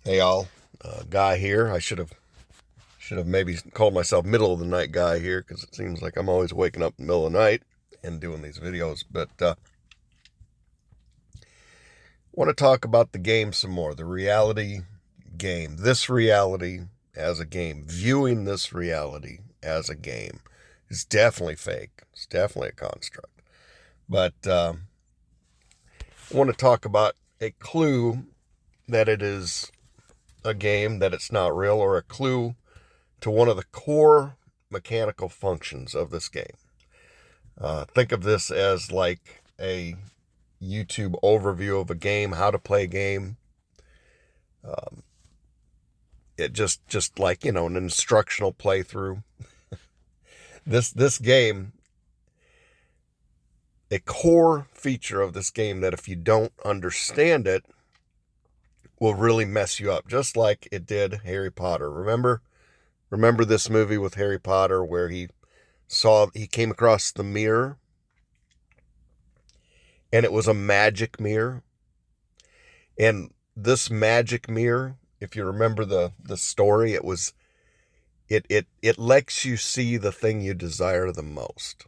Hey all, Guy here. I should have maybe called myself middle of the night guy here because it seems like I'm always waking up in the middle of the night and doing these videos. But want to talk about the game some more. The reality game. This reality as a game. Viewing this reality as a game is definitely fake. It's definitely a construct. But I want to talk about a clue that it is a game, that it's not real, or a clue to one of the core mechanical functions of this game. Think of this as like a YouTube overview of a game, how to play a game. Um, it just like an instructional playthrough. This game, a core feature of this game that if you don't understand it, will really mess you up, just like it did Harry Potter. Remember this movie with Harry Potter where he came across the mirror, and it was a magic mirror. And this magic mirror, if you remember the story, it lets you see the thing you desire the most.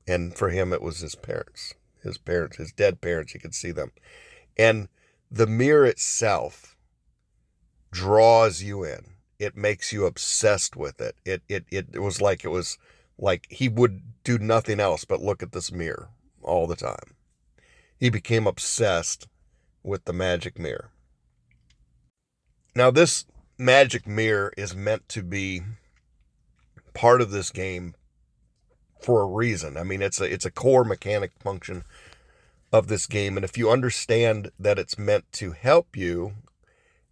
And for him, it was his parents. His dead parents, he could see them. And the mirror itself draws you in. It makes you obsessed with it. It was like he would do nothing else but look at this mirror all the time. He became obsessed with the magic mirror. Now, this magic mirror is meant to be part of this game for a reason. I mean, it's a core mechanic function of this game, and if you understand that it's meant to help you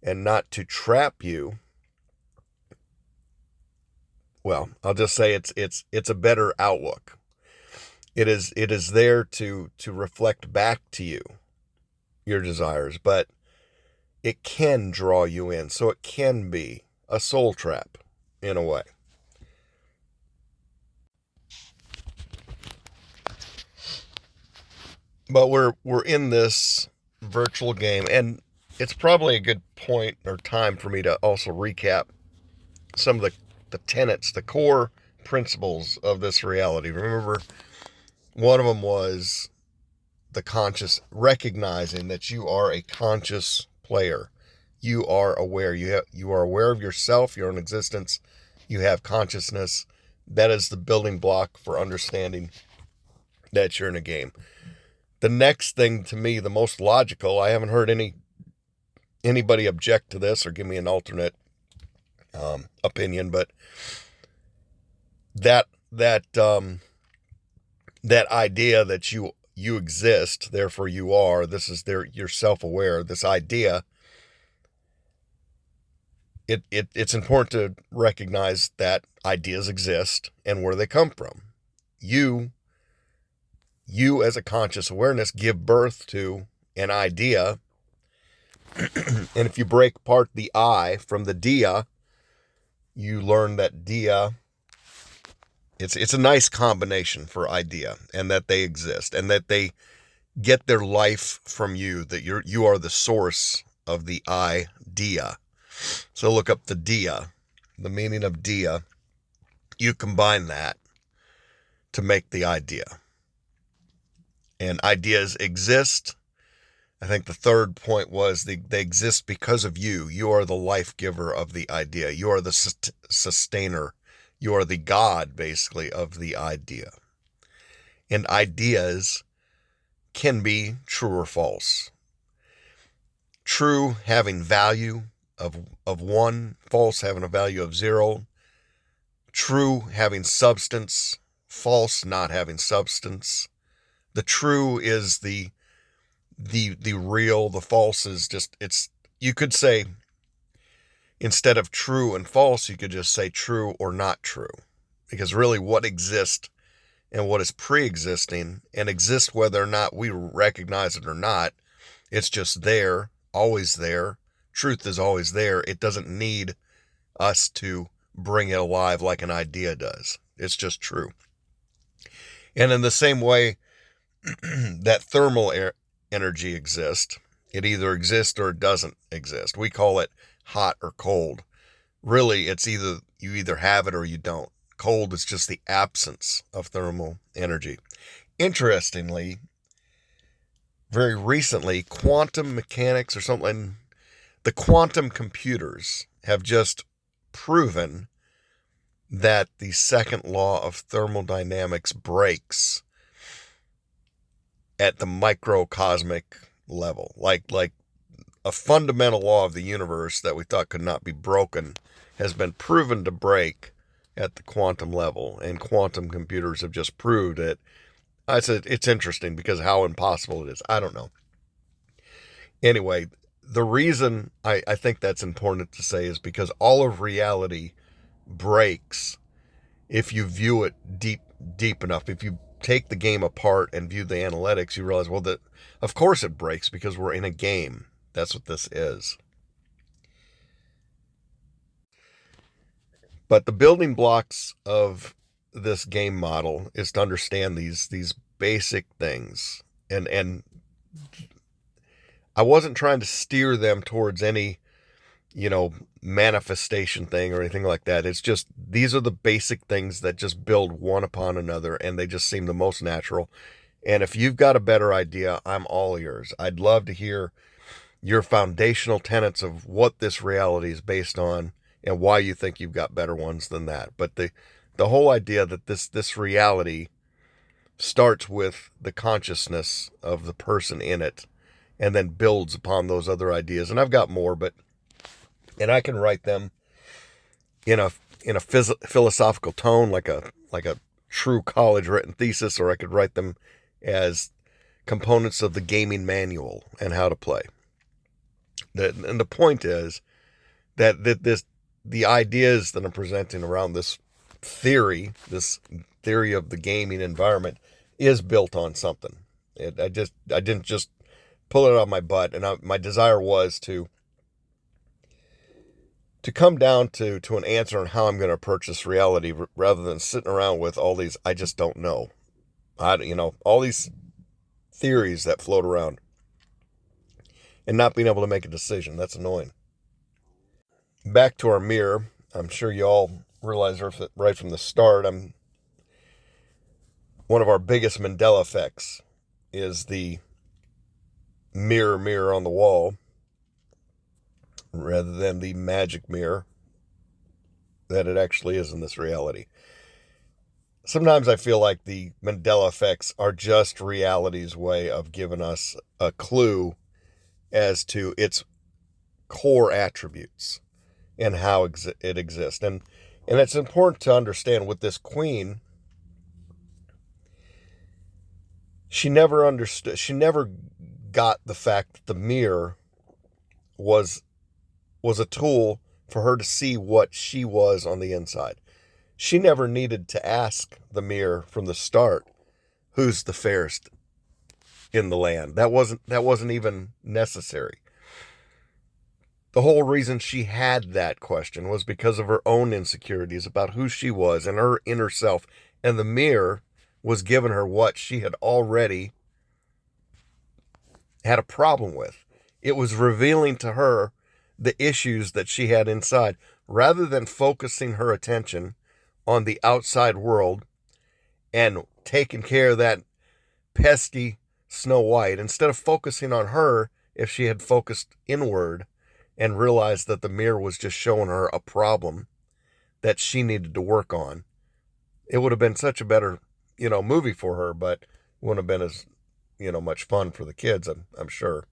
and not to trap you, well, I'll just say it's a better outlook. It is there to reflect back to you your desires, but it can draw you in. So it can be a soul trap in a way. But we're in this virtual game, and it's probably a good point or time for me to also recap some of the tenets, the core principles of this reality. Remember, one of them was the conscious, recognizing that you are a conscious player. You are aware. You are aware of yourself, your own existence. You have consciousness. That is the building block for understanding that you're in a game. The next thing, to me, the most logical, I haven't heard anybody object to this or give me an alternate opinion, but that idea that you exist, therefore you are. This is you're self-aware. This idea. It's important to recognize that ideas exist and where they come from. You as a conscious awareness give birth to an idea, and if you break apart the I from the dia, you learn that dia, it's a nice combination for idea, and that they exist, and that they get their life from you, that you are the source of the idea. So look up the dia, the meaning of dia. You combine that to make the idea. And ideas exist. I think the third point was they exist because of you. You are the life giver of the idea. You are the sustainer. You are the God, basically, of the idea. And ideas can be true or false. True having value of 1, false having a value of 0, true having substance, false not having substance. The true is the real, the false is just, you could say, instead of true and false, you could just say true or not true. Because really what exists and what is pre-existing and exists whether or not we recognize it or not, it's just there, always there. Truth is always there. It doesn't need us to bring it alive like an idea does. It's just true. And in the same way that thermal energy exists, It either exists or it doesn't exist. We call it hot or cold. Really, it's either you either have it or you don't. Cold is just the absence of thermal energy. Interestingly, very recently, quantum mechanics or something, the quantum computers have just proven that the second law of thermodynamics breaks at the microcosmic level. Like a fundamental law of the universe that we thought could not be broken has been proven to break at the quantum level, and quantum computers have just proved it. It's interesting because how impossible it is, I don't know. Anyway, the reason I think that's important to say is because all of reality breaks if you view it deep enough. If you take the game apart and view the analytics, you realize, well, that of course it breaks because we're in a game. That's what this is. But the building blocks of this game model is to understand these basic things. And I wasn't trying to steer them towards any, manifestation thing or anything like that. It's just these are the basic things that just build one upon another, and they just seem the most natural. And if you've got a better idea, I'm all ears. I'd love to hear your foundational tenets of what this reality is based on and why you think you've got better ones than that. But the whole idea that this reality starts with the consciousness of the person in it and then builds upon those other ideas. And I've got more, and I can write them in a philosophical tone, like a true college written thesis, or I could write them as components of the gaming manual and how to play. And the point is that the ideas that I'm presenting around this theory of the gaming environment is built on something. I didn't just pull it out of my butt, and my desire was to come down to an answer on how I'm going to approach this reality, rather than sitting around with all these I just don't know. All these theories that float around and not being able to make a decision. That's annoying. Back to our mirror. I'm sure you all realize right from the start, one of our biggest Mandela effects is the mirror on the wall, rather than the magic mirror that it actually is in this reality. Sometimes I feel like the Mandela effects are just reality's way of giving us a clue as to its core attributes and how it exists. And it's important to understand with this queen, she never understood, she never got the fact that the mirror was a tool for her to see what she was on the inside. She never needed to ask the mirror from the start, who's the fairest in the land. That wasn't even necessary. The whole reason she had that question was because of her own insecurities about who she was and her inner self. And the mirror was giving her what she had already had a problem with. It was revealing to her the issues that she had inside, rather than focusing her attention on the outside world and taking care of that pesky Snow White. Instead of focusing on her, if she had focused inward and realized that the mirror was just showing her a problem that she needed to work on, it would have been such a better, movie for her, but wouldn't have been as, much fun for the kids, I'm sure.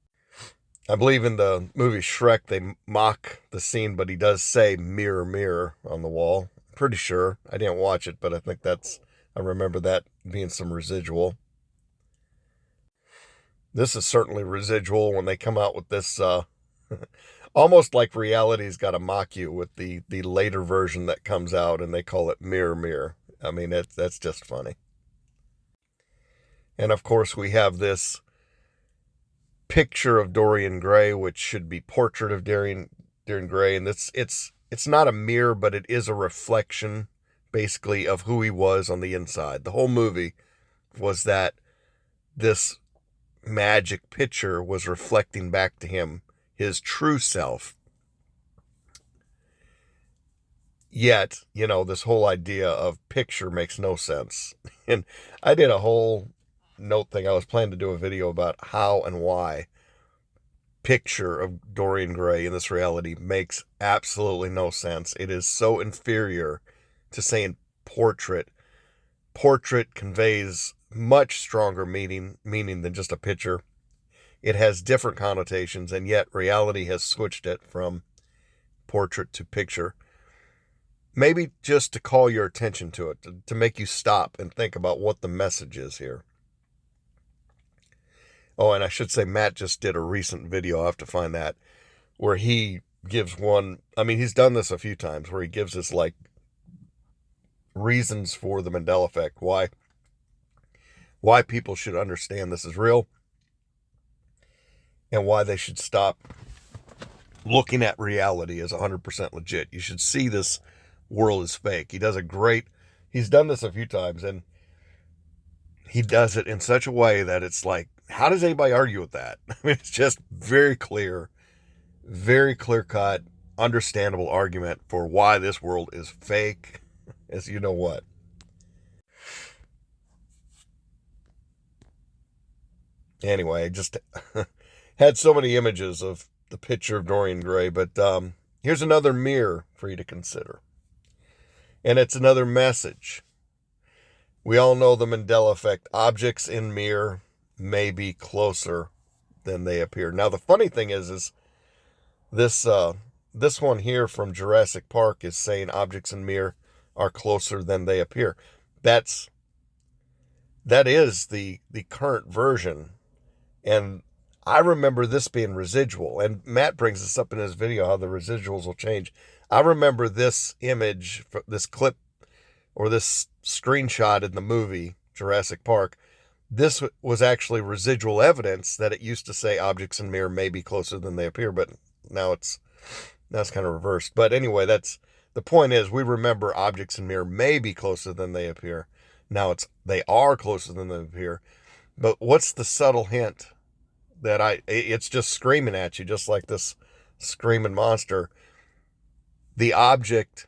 I believe in the movie Shrek, they mock the scene, but he does say mirror, mirror on the wall. Pretty sure. I didn't watch it, but I remember that being some residual. This is certainly residual when they come out with this, almost like reality's got to mock you with the later version that comes out, and they call it mirror, mirror. I mean, that's just funny. And of course, we have this picture of Dorian Gray, which should be portrait of Dorian Gray, and it's not a mirror, but it is a reflection, basically, of who he was on the inside. The whole movie was that this magic picture was reflecting back to him his true self. Yet, this whole idea of picture makes no sense. And I did a whole note thing. I was planning to do a video about how and why picture of Dorian Gray in this reality makes absolutely no sense. It is so inferior to saying portrait. Portrait conveys much stronger meaning than just a picture. It has different connotations, and yet reality has switched it from portrait to picture. Maybe just to call your attention to it, to make you stop and think about what the message is here. Oh, and I should say Matt just did a recent video, I'll have to find that, where he gives one, he's done this a few times, where he gives us like reasons for the Mandela effect, why people should understand this is real, and why they should stop looking at reality as 100% legit. You should see this world is fake. He's done this a few times, and he does it in such a way that it's like, how does anybody argue with that? It's just very clear cut, understandable argument for why this world is fake, as you know what. Anyway, I just had so many images of the picture of Dorian Gray, but here's another mirror for you to consider. And it's another message. We all know the Mandela effect. Objects in mirror may be closer than they appear. Now, the funny thing is this one here from Jurassic Park is saying objects in mirror are closer than they appear. That is the current version. And I remember this being residual. And Matt brings this up in his video, how the residuals will change. I remember this image, this clip, or this screenshot in the movie Jurassic Park. This was actually residual evidence that it used to say objects in mirror may be closer than they appear, but now it's kind of reversed. But anyway, the point is, we remember objects in mirror may be closer than they appear. Now they are closer than they appear. But what's the subtle hint that it's just screaming at you, just like this screaming monster. The object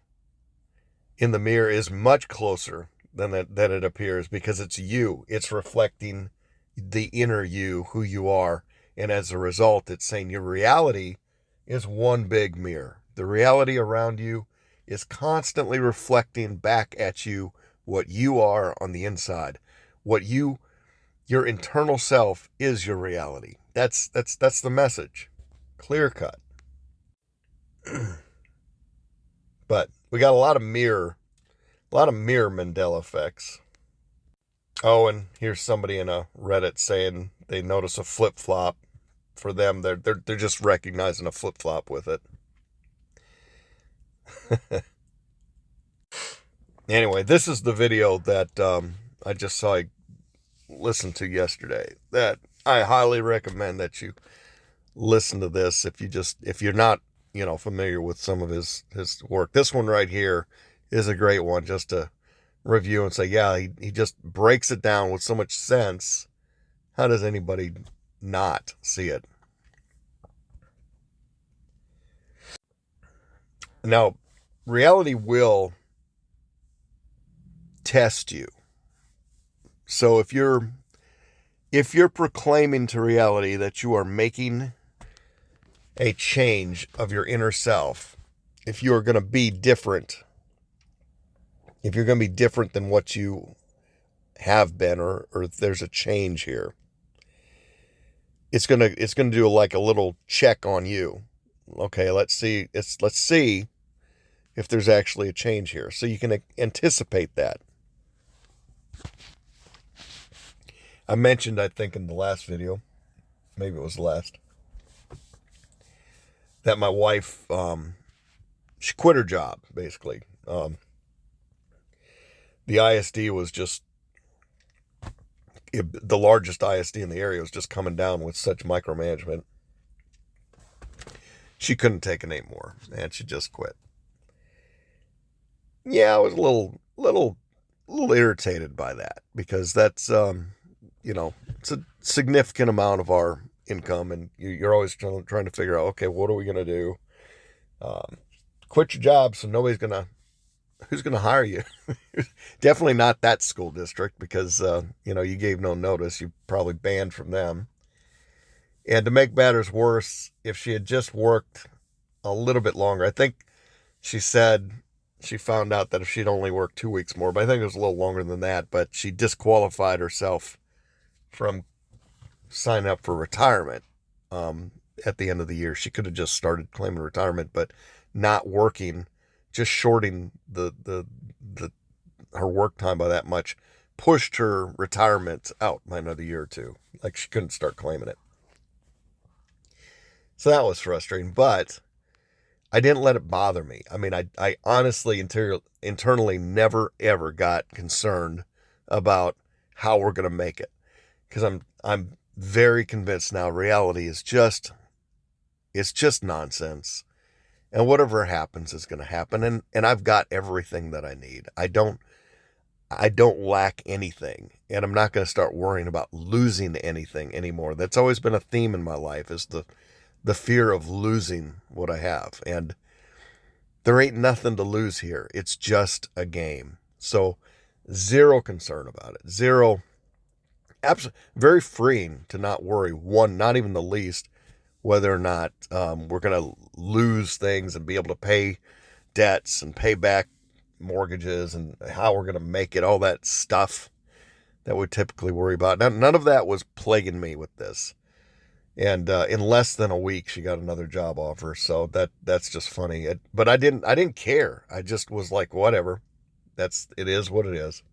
in the mirror is much closer than it appears, because it's you. It's reflecting the inner you, who you are. And as a result, it's saying your reality is one big mirror. The reality around you is constantly reflecting back at you what you are on the inside. Your internal self is your reality. That's the message. Clear cut. But we got a lot of mirror Mandela effects. Oh, and here's somebody in a Reddit saying they notice a flip-flop. For them, they're just recognizing a flip-flop with it. Anyway, this is the video that I just saw you listen to yesterday, that I highly recommend that you listen to this if you're not, familiar with some of his work. This one right here is a great one just to review and say, yeah, he just breaks it down with so much sense. How does anybody not see it? Now, reality will test you. So if you're proclaiming to reality that you are making a change of your inner self, if you are going to be different, if you're going to be different than what you have been, or if there's a change here, it's going to do like a little check on you. Okay, let's see if there's actually a change here, so you can anticipate that. I mentioned, I think in the last video, maybe it was the last, that my wife, she quit her job, basically. The ISD was just, the largest ISD in the area was just coming down with such micromanagement. She couldn't take it anymore, and she just quit. Yeah, I was a little irritated by that, because that's, it's significant amount of our income, and you're always trying to figure out, okay, what are we going to do? Um, Quit your job so who's going to hire you? Definitely not that school district because, you gave no notice. You probably banned from them. And to make matters worse, if she had just worked a little bit longer, I think she said she found out that if she'd only worked 2 weeks more, but I think it was a little longer than that, but she disqualified herself from signing up for retirement at the end of the year. She could have just started claiming retirement, but not working, just shorting her work time by that much, pushed her retirement out by another year or two. Like she couldn't start claiming it. So that was frustrating, but I didn't let it bother me. I mean, I honestly internally never ever got concerned about how we're going to make it, because I'm very convinced now reality is just nonsense, and whatever happens is going to happen, and I've got everything that I need. I don't lack anything, and I'm not going to start worrying about losing anything anymore. That's always been a theme in my life, is the fear of losing what I have. And there ain't nothing to lose here. It's just a game. So zero concern about it. Zero. Very freeing to not worry, not even the least, whether or not we're going to lose things and be able to pay debts and pay back mortgages and how we're going to make it, all that stuff that we typically worry about. None of that was plaguing me with this. And in less than a week, she got another job offer. So that's just funny. But I didn't care. I just was like, whatever. It is what it is.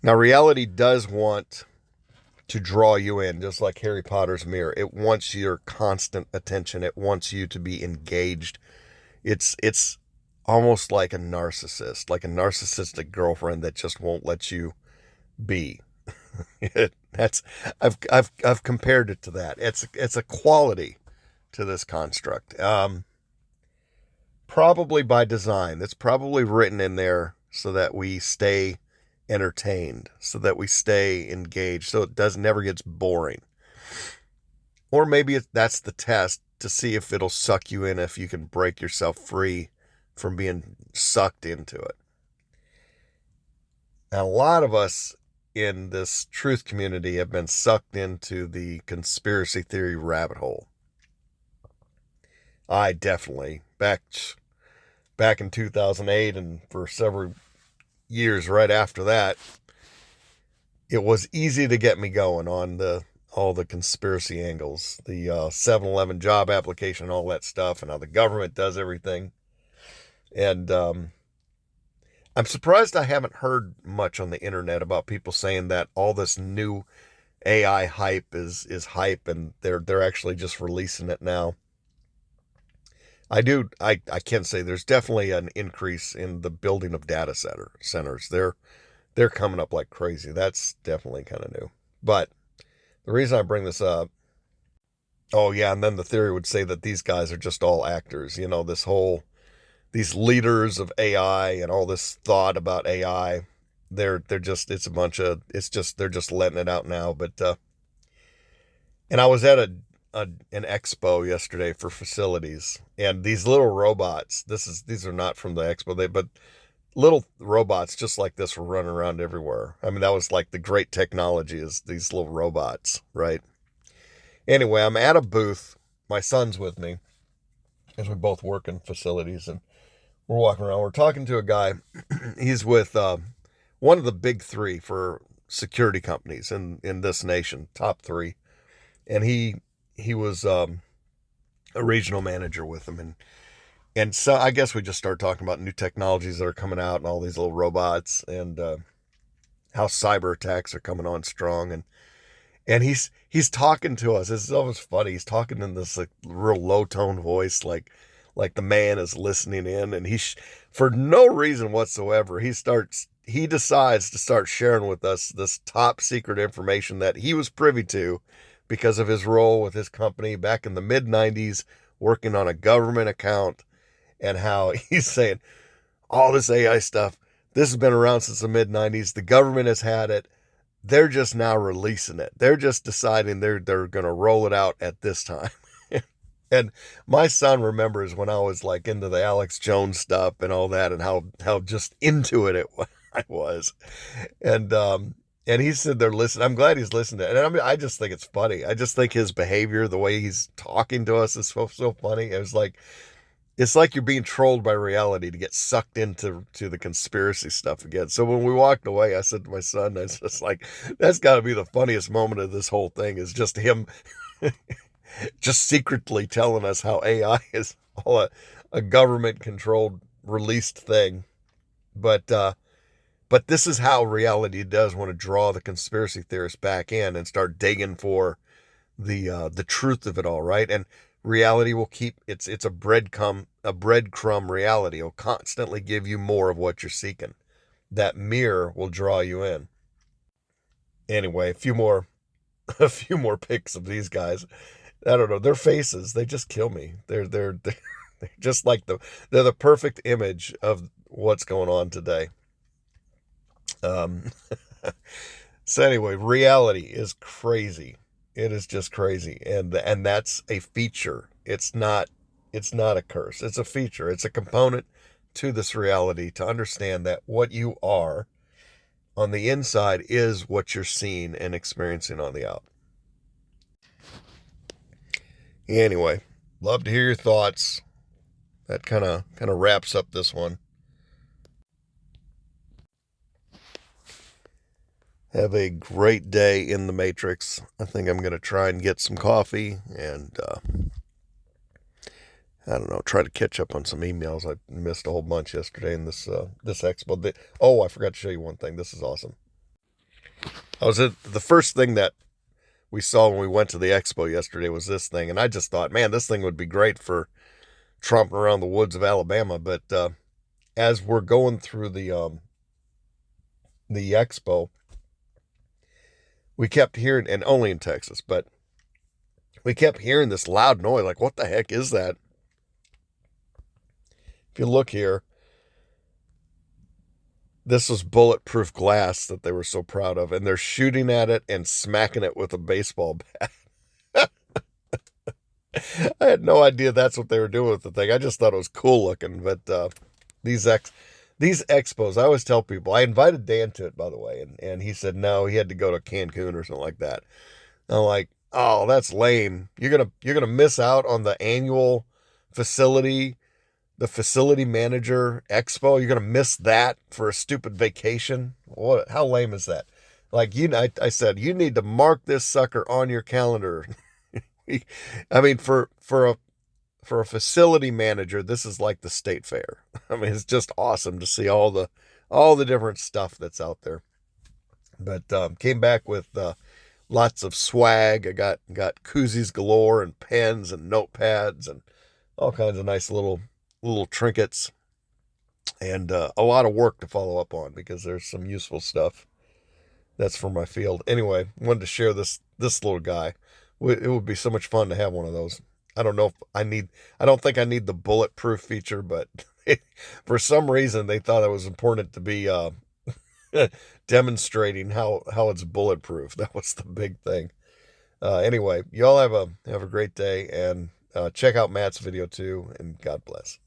Now, reality does want to draw you in, just like Harry Potter's mirror. It wants your constant attention. It wants you to be engaged. It's almost like a narcissistic girlfriend that just won't let you be. I've compared it to that. It's a quality to this construct. Probably by design. It's probably written in there so that we stay entertained, so that we stay engaged, so it never gets boring. Or maybe that's the test to see if it'll suck you in, if you can break yourself free from being sucked into it. Now, a lot of us in this truth community have been sucked into the conspiracy theory rabbit hole. I definitely, back in 2008 and for several years right after that, it was easy to get me going on all the conspiracy angles, the 7-Eleven job application, all that stuff, and how the government does everything. And I'm surprised I haven't heard much on the internet about people saying that all this new AI hype is hype, and they're actually just releasing it now. I can say there's definitely an increase in the building of data centers. They're coming up like crazy. That's definitely kind of new. But the reason I bring this up, oh yeah, and then the theory would say that these guys are just all actors. These leaders of AI and all this thought about AI, they're just they're just letting it out now. But and I was at an expo yesterday for facilities, and these little robots. These are not from the expo, but little robots just like this were running around everywhere. I mean, that was like the great technology, is these little robots, right? Anyway, I'm at a booth. My son's with me, as we both work in facilities, and we're walking around. We're talking to a guy. He's with one of the big three for security companies in this nation, top three. And he was a regional manager with them. And so I guess we just started talking about new technologies that are coming out and all these little robots, and how cyber attacks are coming on strong. And he's talking to us. It's always funny. He's talking in this real low tone voice, like the man is listening in, and for no reason whatsoever, he decides to start sharing with us this top secret information that he was privy to because of his role with his company back in the mid 90s, working on a government account, and how he's saying all this AI stuff, This has been around since the mid-90s. The government has had it. They're just now releasing it. They're just deciding they're going to roll it out at this time. And my son remembers when I was like into the Alex Jones stuff and all that, and how just into it I was. And he said they're listening. I'm glad he's listening to it. And I mean, I just think it's funny. I just think his behavior, the way he's talking to us, is so funny. It's like you're being trolled by reality to get sucked into the conspiracy stuff again. So when we walked away, I said to my son, I was just like, that's got to be the funniest moment of this whole thing, is just him just secretly telling us how AI is all a government-controlled, released thing. But this is how reality does want to draw the conspiracy theorists back in and start digging for the truth of it all, right? And reality will keep it's a breadcrumb reality. It'll constantly give you more of what you're seeking. That mirror will draw you in. Anyway, a few more pics of these guys. I don't know, their faces, they just kill me. They're just like they're the perfect image of what's going on today. So anyway, reality is crazy. It is just crazy, and that's a feature. It's not a curse. It's a feature. It's a component to this reality, to understand that what you are on the inside is what you're seeing and experiencing on the out. Anyway, love to hear your thoughts. That kind of wraps up this one. Have a great day in the Matrix. I think I'm going to try and get some coffee and, I don't know, try to catch up on some emails. I missed a whole bunch yesterday in this expo. I forgot to show you one thing. This is awesome. The first thing that we saw when we went to the expo yesterday was this thing. And I just thought, man, this thing would be great for tromping around the woods of Alabama. But as we're going through the expo, we kept hearing, and only in Texas, but we kept hearing this loud noise. Like, what the heck is that? If you look here, this was bulletproof glass that they were so proud of, and they're shooting at it and smacking it with a baseball bat. I had no idea that's what they were doing with the thing. I just thought it was cool looking. But these expos, I always tell people, I invited Dan to it, by the way, and he said no, he had to go to Cancun or something like that. And I'm like, oh, that's lame. You're gonna miss out on the annual the facility manager expo. You're gonna miss that for a stupid vacation. What? How lame is that? Like, I said, you need to mark this sucker on your calendar. I mean, for a facility manager, this is like the state fair. I mean, it's just awesome to see all the different stuff that's out there. But came back with lots of swag. I got koozies galore and pens and notepads and all kinds of nice little trinkets, and a lot of work to follow up on, because there's some useful stuff that's for my field. Anyway, wanted to share this little guy. It would be so much fun to have one of those. I don't think I need the bulletproof feature, but for some reason they thought it was important to be demonstrating how it's bulletproof. That was the big thing. Anyway, y'all have a great day, and check out Matt's video too, and God bless.